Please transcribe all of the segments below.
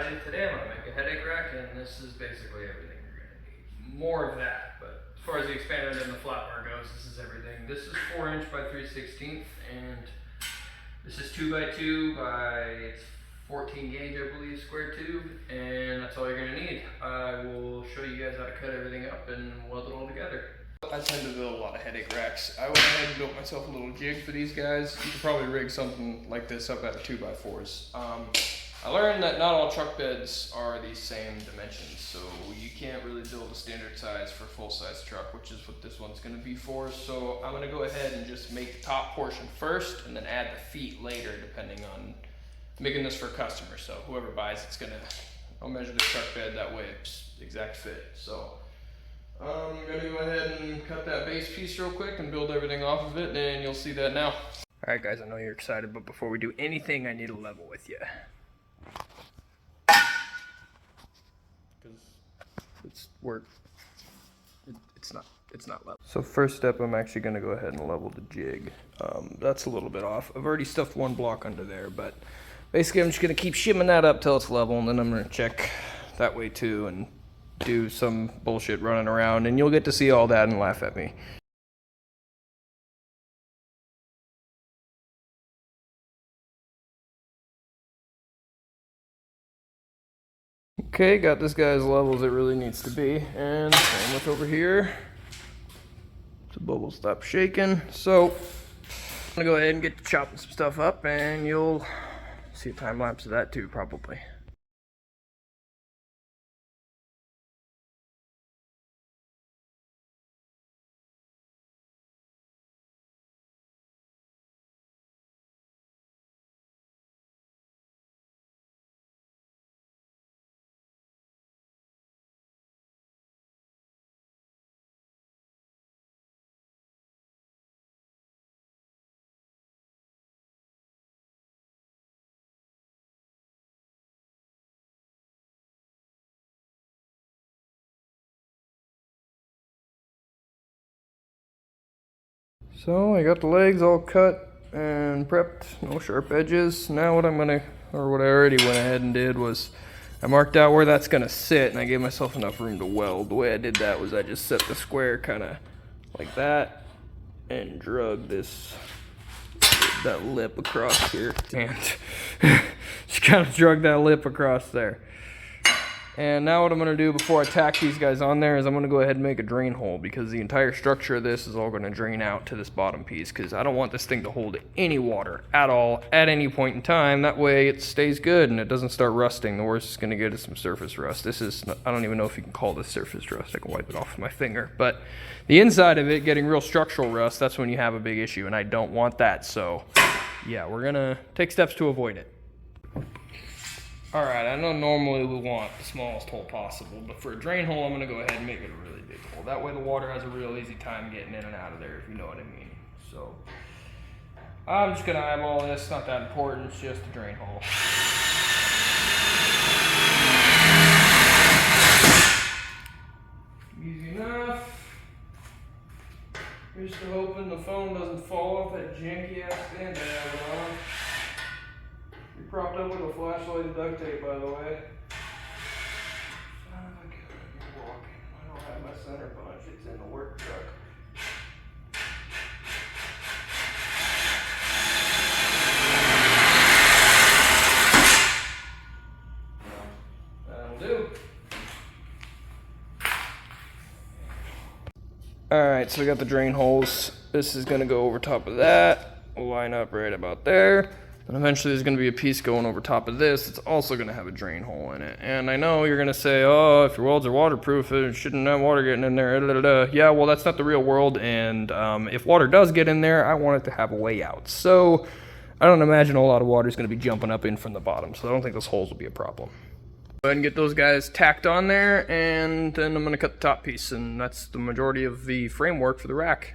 excited. Today I'm going to make a headache rack, and this is basically everything you're going to need. More of that, but as far as the expander and the flat bar goes, this is everything. This is 4" by 3/16, and this is 2x2 by, it's 14 gauge, I believe, square tube, and that's all you're going to need. I will show you guys how to cut everything up and weld it all together. I tend to build a lot of headache racks. I went ahead and built myself a little jig for these guys. You could probably rig something like this up out of 2x4s. I learned that not all truck beds are the same dimensions, so you can't really build a standard size for a full-size truck, which is what this one's going to be for. So I'm going to go ahead and just make the top portion first and then add the feet later, depending on making this for a customer. So whoever buys it's going to, I'll measure the truck bed that way, it's exact fit. So I'm going to go ahead and cut that base piece real quick and build everything off of it, and you'll see that now. Alright guys, I know you're excited, but before we do anything, I need a level with you. It's not level. So first step, I'm actually going to go ahead and level the jig. That's a little bit off. I've already stuffed one block under there, but basically I'm just going to keep shimming that up till it's level, and then I'm going to check that way too and do some bullshit running around, and you'll get to see all that and laugh at me. Okay, got this guy as level as it really needs to be, and same with over here. The bubble stop shaking. So I'm gonna go ahead and get to chopping some stuff up, and you'll see a time lapse of that too, probably. So I got the legs all cut and prepped, no sharp edges. Now what what I already went ahead and did was I marked out where that's gonna sit, and I gave myself enough room to weld. The way I did that was I just set the square kind of like that and drug that lip across here, and just kind of drug that lip across there. And now what I'm going to do before I tack these guys on there is I'm going to go ahead and make a drain hole, because the entire structure of this is all going to drain out to this bottom piece, because I don't want this thing to hold any water at all at any point in time. That way it stays good and it doesn't start rusting. The worst it's going to get is some surface rust. This is, I don't even know if you can call this surface rust. I can wipe it off with my finger. But the inside of it getting real structural rust, that's when you have a big issue, and I don't want that. So yeah, we're going to take steps to avoid it. Alright, I know normally we want the smallest hole possible, but for a drain hole, I'm going to go ahead and make it a really big hole. That way the water has a real easy time getting in and out of there, if you know what I mean. So, I'm just going to eyeball this. It's not that important. It's just a drain hole. Easy enough. Just hoping the phone doesn't fall off that janky ass stand I have it on. You're propped up with a flashlight and duct tape, by the way. Son of a gun, you're walking. I don't have my center punch. It's in the work truck. That'll do. Alright, so we got the drain holes. This is going to go over top of that. We'll line up right about there. And eventually there's going to be a piece going over top of this. It's also going to have a drain hole in it. And I know you're going to say, oh, if your welds are waterproof, it shouldn't have water getting in there. Yeah, well, that's not the real world. And if water does get in there, I want it to have a way out. So I don't imagine a lot of water is going to be jumping up in from the bottom. So I don't think those holes will be a problem. Go ahead and get those guys tacked on there. And then I'm going to cut the top piece. And that's the majority of the framework for the rack.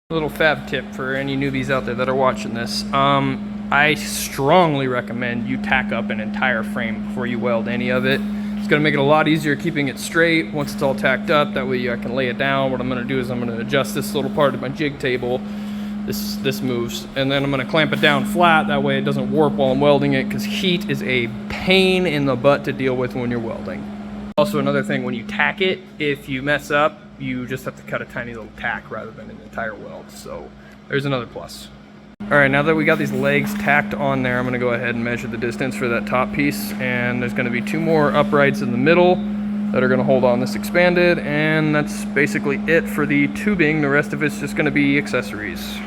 A little fab tip for any newbies out there that are watching this. I strongly recommend you tack up an entire frame before you weld any of it. It's gonna make it a lot easier keeping it straight once it's all tacked up. That way I can lay it down. What I'm gonna do is I'm gonna adjust this little part of my jig table. This moves, and then I'm gonna clamp it down flat. That way it doesn't warp while I'm welding it, because heat is a pain in the butt to deal with when you're welding. Also, another thing, when you tack it, if you mess up, you just have to cut a tiny little tack rather than an entire weld. So there's another plus. All right, now that we got these legs tacked on there, I'm gonna go ahead and measure the distance for that top piece, and there's gonna be 2 more uprights in the middle that are gonna hold on this expanded, and that's basically it for the tubing. The rest of it's just gonna be accessories.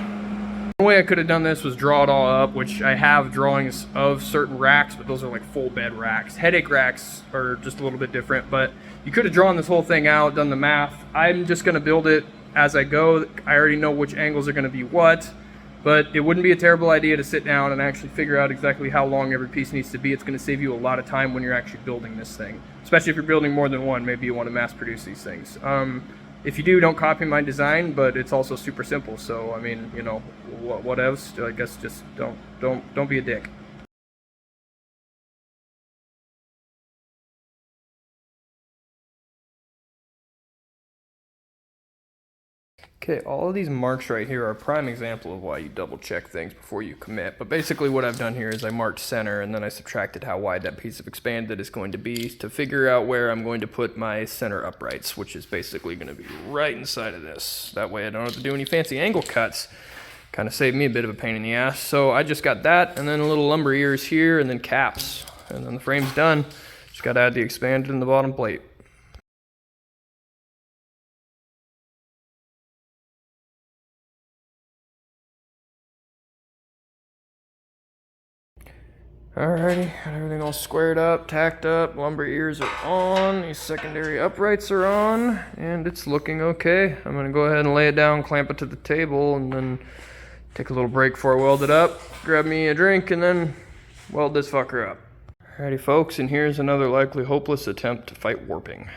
One way I could have done this was draw it all up, which I have drawings of certain racks, but those are like full bed racks. Headache racks are just a little bit different, but you could have drawn this whole thing out, done the math. I'm just gonna build it as I go. I already know which angles are gonna be what. But it wouldn't be a terrible idea to sit down and actually figure out exactly how long every piece needs to be. It's going to save you a lot of time when you're actually building this thing. Especially if you're building more than one, maybe you want to mass produce these things. If you do, don't copy my design, but it's also super simple. So, I mean, you know, what else? I guess just don't be a dick. Okay, all of these marks right here are a prime example of why you double check things before you commit. But basically what I've done here is I marked center, and then I subtracted how wide that piece of expanded is going to be to figure out where I'm going to put my center uprights, which is basically going to be right inside of this. That way I don't have to do any fancy angle cuts. Kind of saved me a bit of a pain in the ass. So I just got that, and then a little lumber ears here, and then caps. And then the frame's done. Just got to add the expanded in the bottom plate. Alrighty, got everything all squared up, tacked up, lumber ears are on, these secondary uprights are on, and it's looking okay. I'm gonna go ahead and lay it down, clamp it to the table, and then take a little break before I weld it up, grab me a drink, and then weld this fucker up. Alrighty folks, and here's another likely hopeless attempt to fight warping.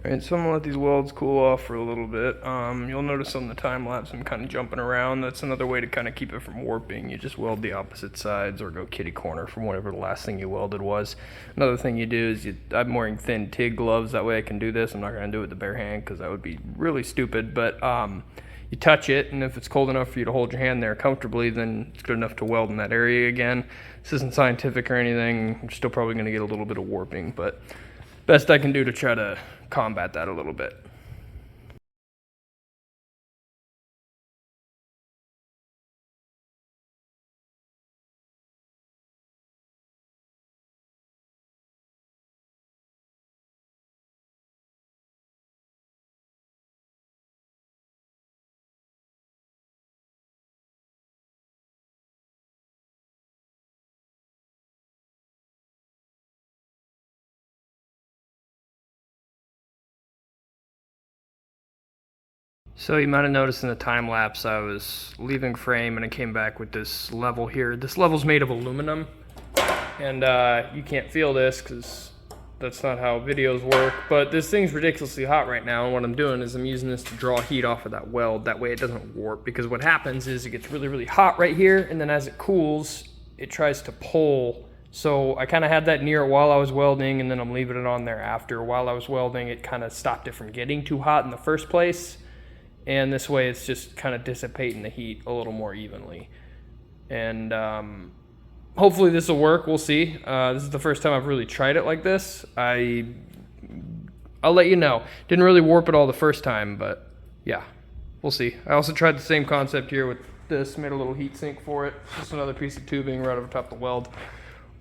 Alright, so I'm gonna let these welds cool off for a little bit. You'll notice on the time lapse I'm kind of jumping around. That's another way to kind of keep it from warping. You just weld the opposite sides or go kitty corner from whatever the last thing you welded was. Another thing you do is I'm wearing thin TIG gloves. That way I can do this. I'm not gonna do it with the bare hand because that would be really stupid. But you touch it, and if it's cold enough for you to hold your hand there comfortably, then it's good enough to weld in that area again. This isn't scientific or anything. I'm still probably gonna get a little bit of warping, but best I can do to try to combat that a little bit. So you might have noticed in the time lapse I was leaving frame and I came back with this level here. This level's made of aluminum, and you can't feel this because that's not how videos work, but this thing's ridiculously hot right now, and what I'm doing is I'm using this to draw heat off of that weld. That way it doesn't warp, because what happens is it gets really, really hot right here, and then as it cools, it tries to pull. So I kind of had that near it while I was welding, and then I'm leaving it on there after. While I was welding, it kind of stopped it from getting too hot in the first place. And this way it's just kind of dissipating the heat a little more evenly. And hopefully this will work. We'll see. This is the first time I've really tried it like this. I'll let you know. Didn't really warp it all the first time, but yeah, we'll see. I also tried the same concept here with this, made a little heat sink for it. Just another piece of tubing right over top the weld.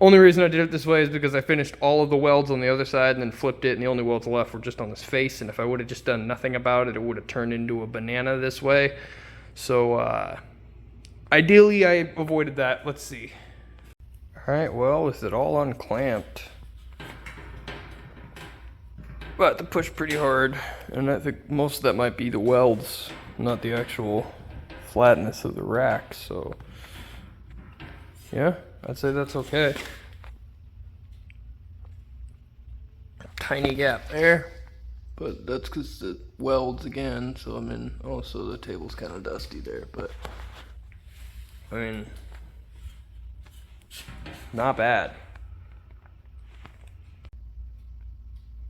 Only reason I did it this way is because I finished all of the welds on the other side and then flipped it, and the only welds left were just on this face, and if I would have just done nothing about it, it would have turned into a banana this way. So ideally I avoided that. Let's see. Alright, well, with it all unclamped, But to push pretty hard, and I think most of that might be the welds, not the actual flatness of the rack. So yeah, I'd say that's okay. Tiny gap there, but that's because the welds again. So I mean, also the table's kind of dusty there, but I mean, not bad.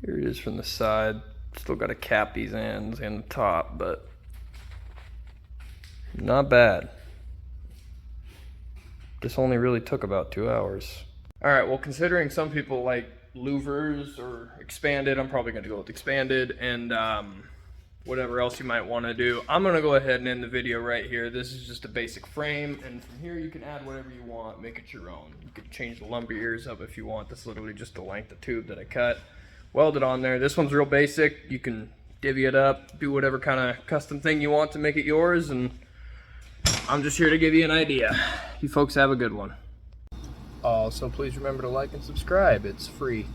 Here it is from the side. Still got to cap these ends and the top, but not bad. This only really took about 2 hours. All right, well, considering some people like louvers or expanded, I'm probably gonna go with expanded, and whatever else you might want to do. I'm gonna go ahead and end the video right here. This is just a basic frame, and from here you can add whatever you want, make it your own. You can change the lumber ears up if you want. That's literally just the length of tube that I cut, welded on there. This one's real basic. You can divvy it up, do whatever kind of custom thing you want to make it yours, and I'm just here to give you an idea. You folks have a good one. Also, please remember to like and subscribe. It's free.